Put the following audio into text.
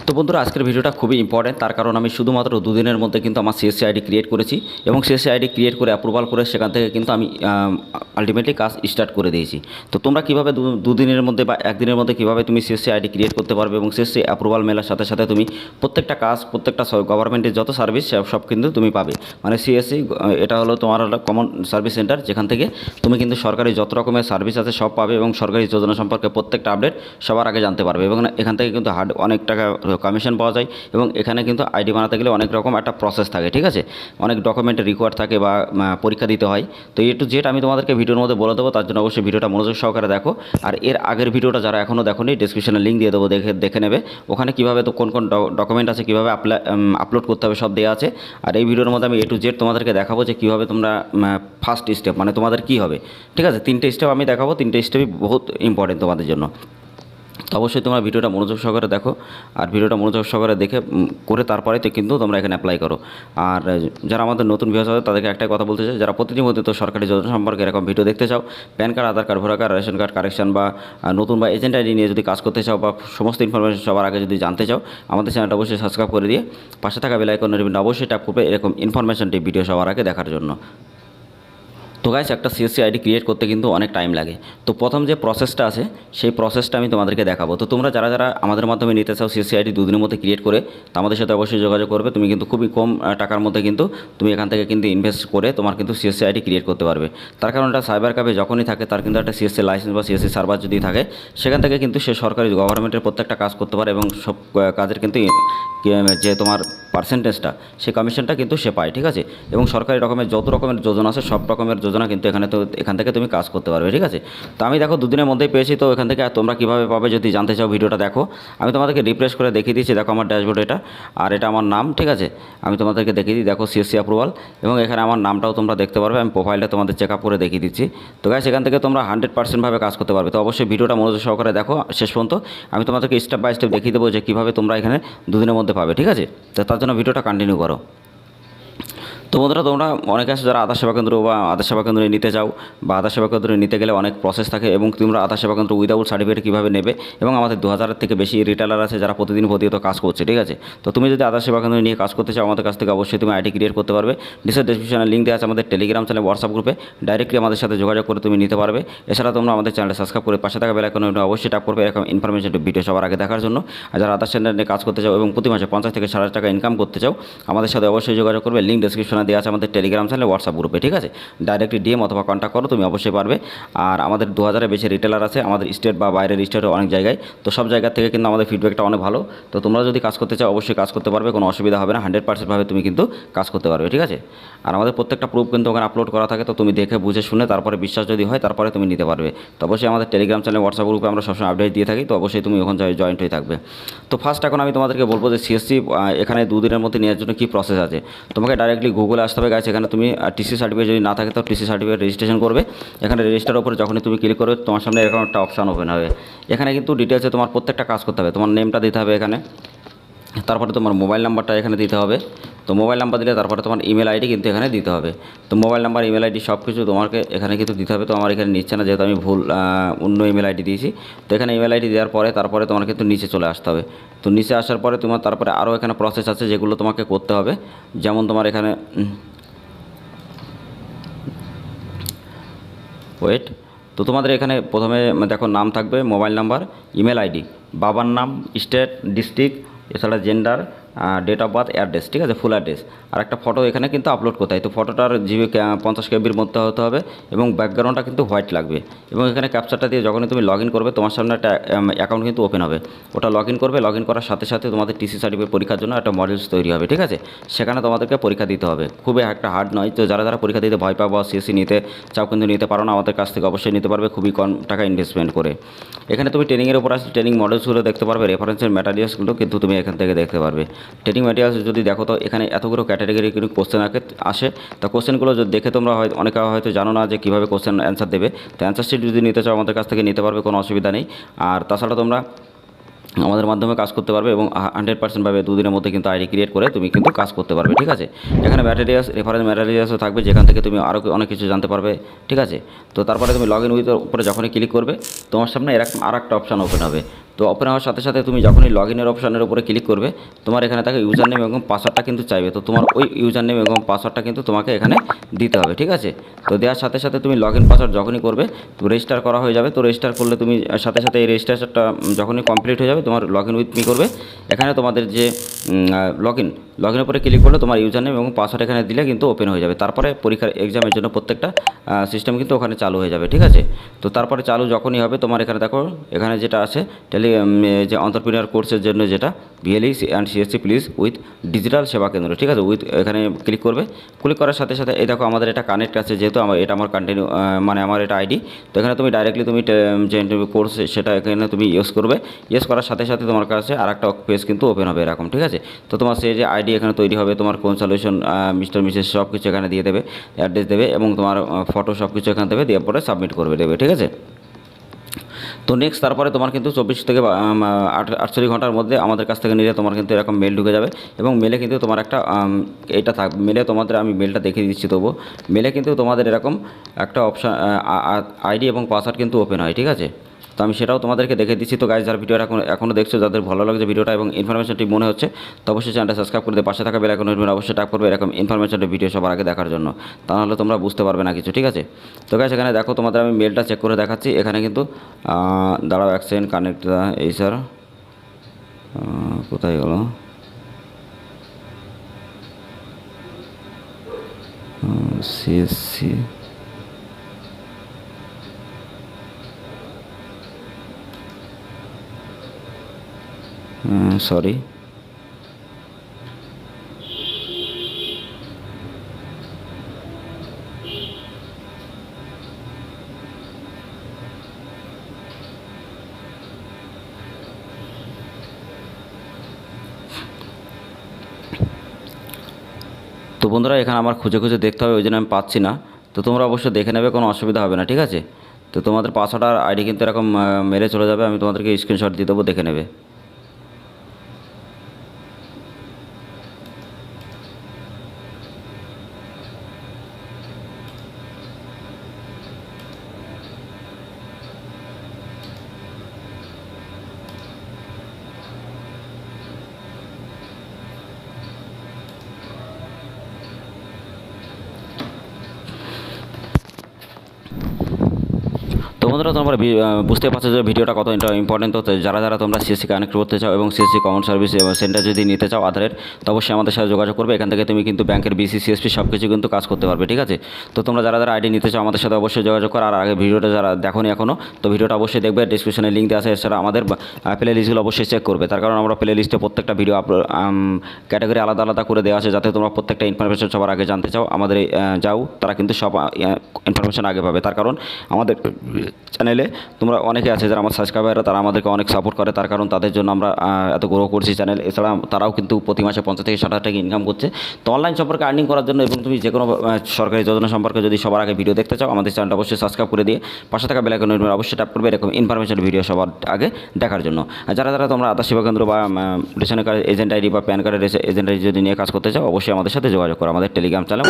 তো বন্ধুরা আজকের ভিডিওটা খুবই ইম্পর্টেন্ট, তার কারণ আমি শুধুমাত্র দুদিনের মধ্যে কিন্তু আমার সিএসসি আইডি ক্রিয়েট করেছি এবং সিএসসি আইডি ক্রিয়েট করে অ্যাপ্রুভাল করে সেখান থেকে কিন্তু আমি আলটিমেটলি কাজ স্টার্ট করে দিয়েছি। তো তোমরা কীভাবে দুদিনের মধ্যে বা একদিনের মধ্যে কীভাবে তুমি সিএসসি আইডি ক্রিয়েট করতে পারবে এবং সিএসসি অ্যাপ্রুভাল মেলার সাথে সাথে তুমি প্রত্যেকটা কাজ, প্রত্যেকটা গভর্নমেন্টের যত সার্ভিস সব কিন্তু তুমি পাবে। মানে সিএসসি এটা হলো তোমার হলো কমন সার্ভিস সেন্টার, যেখান থেকে তুমি কিন্তু সরকারি যত রকমের সার্ভিস আছে সব পাবে এবং সরকারি যোজনা সম্পর্কে প্রত্যেকটা আপডেট সবার আগে জানতে পারবে এবং এখান থেকে কিন্তু অনেক টাকা কমিশন পাওয়া যায় এবং এখানে কিন্তু আইডি বানাতে গেলে অনেক রকম একটা প্রসেস থাকে, ঠিক আছে, অনেক ডকুমেন্টের রিকোয়ার্ড থাকে বা পরীক্ষা দিতে হয়। তো টু জেড আমি তোমাদেরকে ভিডিওর মধ্যে বলে দেবো, তার জন্য অবশ্যই ভিডিওটা মনোযোগ সহকারে দেখো। আর এর আগের ভিডিওটা যারা এখনও দেখোনি ডিসক্রিপশনে লিঙ্ক দিয়ে দেবো, দেখে নেবে। ওখানে কীভাবে তো কোন কোন ডকুমেন্ট আছে, কীভাবে আপলোড করতে হবে সব দেওয়া আছে। আর এই ভিডিওর মধ্যে আমি টু জেড তোমাদেরকে দেখাবো যে কীভাবে তোমরা ফার্স্ট স্টেপ মানে তোমাদের কী হবে, ঠিক আছে। 3টে স্টেপ আমি দেখাবো, 3টে স্টেপই বহুত ইম্পর্টেন্ট তোমাদের জন্য। তো অবশ্যই তোমরা ভিডিওটা মনোযোগ সহকারে দেখো আর ভিডিওটা মনোযোগ সহকারে দেখে করে তারপরে তো কিন্তু তোমরা এখানে অ্যাপ্লাই করো। আর যারা আমাদের নতুন ভিউয়ার্স আছে তাদেরকে একটাই কথা বলতে চাই, যারা প্রতিনিয়ত সরকারি যোজনা সম্পর্কে এরকম ভিডিও দেখতে চাও, PAN card, Aadhaar card, voter card, ration card correction বা নতুন বা এজেন্ট আইডি নিয়ে যদি কাজ করতে চাও বা সমস্ত ইনফরমেশন সবার আগে যদি জানতে চাও, আমাদের চ্যানেলটা অবশ্যই সাবস্ক্রাইব করে দিয়ে পাশে থাকা বেল আইকনের বিন্দু অবশ্যই ট্যাপ করবে এরকম ইনফরমেশনটি ভিডিও সবার আগে দেখার জন্য। তো গাইস, একটা সিএসসি আইডি ক্রিয়েট করতে কিন্তু অনেক টাইম লাগে। তো প্রথম যে প্রসেসটা আছে সেই প্রসেসটা আমি তোমাদেরকে দেখাবো। তো তোমরা যারা যারা আমাদের মাধ্যমে নিতে চাও সিএসসি আইডি দুদিনের মধ্যে ক্রিয়েট করে, তো আমাদের সাথে অবশ্যই যোগাযোগ করবে। তুমি কিন্তু খুবই কম টাকার মধ্যে কিন্তু তুমি এখান থেকে কিন্তু ইনভেস্ট করে তোমার কিন্তু সিএসসি আইডি ক্রিয়েট করতে পারবে। তার কারণ এটা সাইবার ক্যাফে যখনই থাকে তার কিন্তু একটা সিএসসি লাইসেন্স বা সিএসসি সার্ভার যদি থাকে, সেখান থেকে কিন্তু সে সরকারি গভর্নমেন্টের প্রত্যেকটা কাজ করতে পারে এবং সব কাজের কিন্তু যে তোমার পার্সেন্টেজটা সেই কমিশনটা কিন্তু সে পায়, ঠিক আছে। এবং সরকারি রকমের যত রকমের যোজনা আছে সব রকমের যোজনা কিন্তু এখান থেকে তুমি কাজ করতে পারবে, ঠিক আছে। তো আমি দেখো দুদিনের মধ্যেই পেয়েছি। তো এখান থেকে তোমরা কীভাবে পাবে যদি জানতে চাও ভিডিওটা দেখো। আমি তোমাদেরকে রিফ্রেশ করে দেখিয়ে দিচ্ছি, দেখো আমার ড্যাশবোর্ড এটা, আর এটা আমার নাম, ঠিক আছে। আমি তোমাদেরকে দেখিয়ে দিই, দেখো সিএসসি অ্যাপ্রুভাল এবং এখানে আমার নামটাও তোমরা দেখতে পারবে। আমি প্রোফাইলটা তোমাদের চেক আপ করে দেখিয়ে দিচ্ছি। তো গাইস, এখান থেকে তোমরা 100% কাজ করতে পারবে। তো অবশ্যই ভিডিওটা মনোযোগ সহকারে দেখো শেষ পর্যন্ত। আমি তোমাদেরকে স্টেপ বাই স্টেপ দেখিয়ে দেবো যে কীভাবে তোমরা এখানে দুদিনের মধ্যে পাবে, ঠিক আছে। তো তার জন্য ভিডিওটা কন্টিনিউ করো। তো বন্ধুরা, তোমরা অনেকে আছে যারা আধার সেবা কেন্দ্র বা আধার সেবা কেন্দ্রে নিতে চাও বা আধার সেবা কেন্দ্রে নিতে গেলে অনেক প্রসেস থাকে এবং তোমরা আধার সেবা কেন্দ্র উইদাউট সার্টিফিকেট কীভাবে নেবে, এবং আমাদের 2000-এর থেকে বেশি রিটেলার আছে যারা প্রতিদিন প্রতিনিয়ত কাজ করছে, ঠিক আছে। তো তুমি যদি আধার সেবা কেন্দ্র নিয়ে কাজ করতে চাও আমাদের কাছ থেকে অবশ্যই তুমি আইডি ক্রিয়েট করতে পারবে। নিচের ডেসক্রিপশনে লিঙ্ক দেওয়া আছে আমাদের টেলিগ্রাম চ্যানেল, হোয়াটসঅ্যাপ গ্রুপে ডাইরেক্টলি আমাদের সাথে যোগাযোগ করে তুমি নিতে পারবে। এছাড়া তোমরা আমাদের চ্যানেলটা সাবস্ক্রাইব করে পাশে থাকা বেল আইকনে অবশ্যই ট্যাপ করবে এরকম ইনফরমেশন ভিডিও সবার আগে দেখার জন্য। আর যারা আধার সেন্টার নিয়ে কাজ করতে চাও এবং প্রতি মাসে 50 থেকে 60 টাকা ইনকাম করতে চাও, আমাদের সাথে অবশ্যই যোগাযোগ করবে। লিঙ্ক ডেসক্রিপশনে দেওয়া আছে আমাদের টেলিগ্রাম চ্যানেল, হোয়াটসঅ্যাপ গ্রুপে, ঠিক আছে। ডাইরেক্টলি ডিএম অথবা কন্ট্যাক্ট করো, তুমি অবশ্যই পারবে। আর আমাদের 2000-এর বেশি রিটেলার আছে আমাদের স্টেট বা বাইরের স্টেটে অনেক জায়গায়। তো সব জায়গা থেকে কিন্তু আমাদের ফিডব্যাকটা অনেক ভালো। তো তোমরা যদি কাজ করতে চাও অবশ্যই কাজ করতে পারবে, কোনো অসুবিধা হবে না। 100% তুমি কিন্তু কাজ করতে পারবে, ঠিক আছে। আর আমাদের প্রত্যেকটা প্রুফ কিন্তু ওখানে আপলোড করা থাকে। তো তুমি দেখে বুঝে শুনে তারপরে বিশ্বাস যদি হয় তারপরে তুমি নিতে পারবে। তো অবশ্যই আমাদের টেলিগ্রাম চ্যানেল, হোয়াটসঅ্যাপ গ্রুপে আমরা সবসময় আপডেট দিয়ে থাকি। তো অবশ্যই তুমি ওখানে জয়েন্ট হয়ে থাকবে। তো ফার্স্ট এখন আমি তোমাদেরকে বলবো যে সিএসসি এখানে দুদিনের মধ্যে নেওয়ার জন্য কী প্রসেস আছে। তোমাকে ডাইরেক্টলি গুগলে আসতে হবে গাইস। এখানে তুমি টিসি সার্টিফিকেট যদি না থাকে তো টিসি সার্টিফিকেট রেজিস্ট্রেশন করবে। এখানে রেজিস্টার উপরে যখনই তুমি ক্লিক করবে তোমার সামনে এরকম একটা অপশান ওপেন হবে। এখানে কিন্তু ডিটেলসে তোমার প্রত্যেকটা কাজ করতে হবে। তোমার নেমটা দিতে হবে এখানে, তারপরে তোমার মোবাইল নাম্বারটা এখানে দিতে হবে। তো মোবাইল নাম্বার দিলে তারপরে তোমার ইমেল আইডি কিন্তু এখানে দিতে হবে। তো মোবাইল নাম্বার, ইমেল আইডি সব কিছু তোমাকে এখানে কিন্তু দিতে হবে। তো আমার এখানে নিচ্ছে না, যেহেতু আমি ভুল অন্য ইমেল আইডি দিয়েছি। তো এখানে ইমেল আইডি দেওয়ার পরে তারপরে তোমার কিন্তু নিচে চলে আসতে হবে। তো নিচে আসার পরে তোমার তারপরে আরও এখানে প্রসেস আছে যেগুলো তোমাকে করতে হবে। যেমন তোমার এখানে ওয়েট। তো তোমাদের এখানে প্রথমে দেখো নাম থাকবে, মোবাইল নাম্বার, ইমেল আইডি, বাবার নাম, স্টেট, ডিস্ট্রিক্ট, এছাড়া gender, date of birth, address, ঠিক আছে, ফুল অ্যাড্রেস। আর একটা ফটো এখানে কিন্তু আপলোড করতে হয়। তো ফটোটার জিবি 50 কেবির মধ্যে হতে হবে এবং ব্যাকগ্রাউন্ডটা কিন্তু হোয়াইট লাগবে। এবং এখানে ক্যাপচারটা দিয়ে যখনই তুমি লগ ইন করবে তোমার সামনে একটা অ্যাকাউন্ট কিন্তু ওপেন হবে। ওটা লগ ইন করবে, লগ ইন করার সাথে সাথে তোমাদের টিসি সার্টিফিকেট পরীক্ষার জন্য একটা মডেলস তৈরি হবে, ঠিক আছে। সেখানে তোমাদেরকে পরীক্ষা দিতে হবে, খুবই একটা হার্ড নয়। তো যারা যারা পরীক্ষা দিতে ভয় পাবো সিএসসি নিতে চাও কিন্তু নিতে পারো না, আমাদের কাছ থেকে অবশ্যই নিতে পারবে খুবই কম টাকা ইনভেস্টমেন্ট করে। এখানে তুমি ট্রেনিংয়ের উপর আসলে ট্রেনিং মডেলসগুলো দেখতে পারবে, রেফারেন্সের ম্যাটেরিয়ালসগুলো কিন্তু তুমি এখান থেকে দেখতে পারবে। ট্রেনিং ম্যাটেরিয়ালস যদি দেখো তো এখানে এতগুলো ক্যাটাগরি কিন্তু কোশ্চেন আসে। তো কোশ্চেনগুলো যদি দেখে তোমরা অনেকে হয়তো জানো না যে কীভাবে কোশ্চেন অ্যান্সার দেবে। তো অ্যান্সার শিট যদি নিতে চাও আমাদের কাছ থেকে নিতে পারবে, কোনো অসুবিধা নেই। আর তাছাড়া তোমরা আমাদের মাধ্যমে কাজ করতে পারবে এবং 100% দুদিনের মধ্যে কিন্তু আইডি ক্রিয়েট করে তুমি কিন্তু কাজ করতে পারবে, ঠিক আছে। এখানে ম্যাটেরিয়ালস, রেফারেন্স ম্যাটেরিয়ালসও থাকবে যেখান থেকে তুমি আরও অনেক কিছু জানতে পারবে, ঠিক আছে। তো তারপরে তুমি লগ ইন উইথের উপরে যখনই ক্লিক করবে তোমার সামনে এরকম আর একটা অপশান ওপেন হবে। তো ওপেন হওয়ার সাথে সাথে তুমি যখনই লগ ইনের অপশানের উপরে ক্লিক করবে, তোমার এখানে থাকে ইউজার নেম এবং পাসওয়ার্ডটা কিন্তু চাইবে। তো তোমার ওই ইউজার নেম এবং পাসওয়ার্ডটা কিন্তু তোমাকে এখানে দিতে হবে, ঠিক আছে। তো দেওয়ার সাথে সাথে তুমি লগ ইন পাসওয়ার্ড যখনই করবে তো রেজিস্টার করা হয়ে যাবে। তো রেজিস্টার করলে তুমি সাথে সাথে এই রেজিস্ট্রেশনটা যখনই কমপ্লিট হয়ে যাবে, তোমার লগ ইন উইথ মি করবে। এখানে তোমাদের যে লগ ইনের উপরে ক্লিক করলে তোমার ইউজার নেম এবং পাসওয়ার্ড এখানে দিলে কিন্তু ওপেন হয়ে যাবে। তারপরে পরীক্ষার এক্সামের জন্য প্রত্যেকটা সিস্টেম কিন্তু ওখানে চালু হয়ে যাবে, ঠিক আছে। তো তারপরে চালু যখনই হবে, তোমার এখানে দেখো এখানে যেটা আছে যে এন্টারপ্রেনিউর কোর্সের জন্য যেটা VLE and CSC please with digital সেবা কেন্দ্র, ঠিক আছে। উইথ এখানে ক্লিক করবে। ক্লিক করার সাথে সাথে এই দেখো আমাদের এটা কানেক্ট আছে, যেহেতু এটা আমার কন্টিনিউ মানে আমার এটা আইডি। তো এখানে তুমি ডাইরেক্টলি তুমি যে ইন্টারভিউ কোর্স সেটা এখানে তুমি ইউজ করবে। ইউজ করার সাথে সাথে তোমার কাছে আর একটা পেজ কিন্তু ওপেন হবে এরকম, ঠিক আছে। তো তোমার সেই যে আইডি এখানে তৈরি হবে, তোমার কোন সলিউশন মিস্টার মিসেস সব কিছু এখানে দিয়ে দেবে, অ্যাড্রেস দেবে এবং তোমার ফটো সব কিছু এখানে দেবে, দিয়ে পরে সাবমিট করবে দেবে, ঠিক আছে। তো নেক্সট তারপরে তোমার কিন্তু 24 থেকে 48 ঘন্টার মধ্যে আমাদের কাছ থেকে নিলে তোমার কিন্তু এরকম মেল ঢুকে যাবে এবং মেলে কিন্তু তোমার একটা এটা মেলে তোমাদের আমি মেলটা দেখিয়ে দিচ্ছি। তবু মেলে কিন্তু তোমাদের এরকম একটা অপশান আইডি এবং পাসওয়ার্ড কিন্তু ওপেন হয়, ঠিক আছে। তো আমি সেটাও তোমাদেরকে দেখে দিচ্ছি। তো গাইজ, যারা ভিডিওটা এখনও দেখছো, যাদের ভালো লাগছে ভিডিওটা এবং ইনফরমেশনটি মনে হচ্ছে, তো অবশ্যই চ্যানেলটা সাবস্ক্রাইব করে দিয়ে পাশে থাকা বেল আইকন অবশ্যই ট্যাপ করবে এরকম ইনফরমেশনটা ভিডিও সবার আগে দেখার জন্য। তা নাহলে তোমরা বুঝতে পারবে না কিছু, ঠিক আছে। তো গাইজ, এখানে দেখো তোমাদের আমি মেলটা চেক করে দেখাচ্ছি। এখানে কিন্তু দাঁড়াও এক সেকেন্ড, কানেক্ট এই স্যার কোথায় গেল, সিএসসি সরি। তো বন্ধুরা, এখানে আমার খুঁজে খুঁজে দেখতে হবে, ওই জন্য আমি পাচ্ছি না। তো তোমরা অবশ্যই দেখে নেবে, কোনো অসুবিধা হবে না, ঠিক আছে। তো তোমাদের পাসওয়ার্ড আর আইডি কিন্তু এরকম মেরে চলে যাবে, আমি তোমাদেরকে স্ক্রিনশট দিয়ে দেবো, দেখে নেবে। তো বন্ধুরা, তোমরা বুঝতে পারছো যে ভিডিওটা কত ইম্পর্টেন্ট। তো যারা যারা তোমরা সিএসসি কানেক্ট করতে চাও এবং সিএসসি কমন সার্ভিস সেন্টার যদি নিতে চাও আধারের, তো অবশ্যই আমাদের সাথে যোগাযোগ করবে। এখান থেকে তুমি কিন্তু ব্যাংকের বিসি সিএসপি সব কিছু কিন্তু কাজ করতে পারবে, ঠিক আছে। তো তোমরা যারা যারা আইডি নিতে চাও আমাদের সাথে অবশ্যই যোগাযোগ করো। আর আগে ভিডিওটা যারা দেখোনি এখনও, তো ভিডিওটা অবশ্যই দেখবে, ডিসক্রিপশনে লিঙ্ক দেওয়া আছে। এছাড়া আমাদের প্লে লিস্টগুলো অবশ্যই চেক করবে, তার কারণ আমরা প্লে লিস্টে প্রত্যেকটা ভিডিও ক্যাটাগরি আলাদা আলাদা করে দেওয়া আছে, যাতে তোমরা প্রত্যেকটা ইনফরমেশন সবার আগে জানতে চাও। আমাদের যাও তারা কিন্তু সব ইনফরমেশন আগে পাবে, তার কারণ আমাদের চ্যানেলে তোমরা অনেকে আছে যারা আমার সাবস্ক্রাইবাররা, তারা আমাদেরকে অনেক সাপোর্ট করে, তার কারণ তাদের জন্য আমরা এত গ্রো করছি চ্যানেল। এছাড়া তারাও কিন্তু প্রতি মাসে 50 থেকে 60 টাকা ইনকাম করছে। তো অনলাইন সম্পর্কে আর্নিং করার জন্য এবং তুমি যে কোনো সরকারি যোজনা সম্পর্কে যদি সবার আগে ভিডিও দেখতে চাও, আমাদের চ্যানেলটা অবশ্যই সাবস্ক্রাইব করে দিয়ে পাশে থাকা বেল আইকন অবশ্যই ট্যাপ করবে এরকম ইনফরমেশন ভিডিও সবার আগে দেখার জন্য। আর যারা যারা তোমরা আধার সেবা কেন্দ্র বা রেশন কার্ড এজেন্ট আইডি বা প্যান কার্ডের এজেন্ট আইডি যদি নিয়ে কাজ করতে চাও, অবশ্যই আমাদের সাথে যোগাযোগ করো আমাদের টেলিগ্রাম চ্যানেল।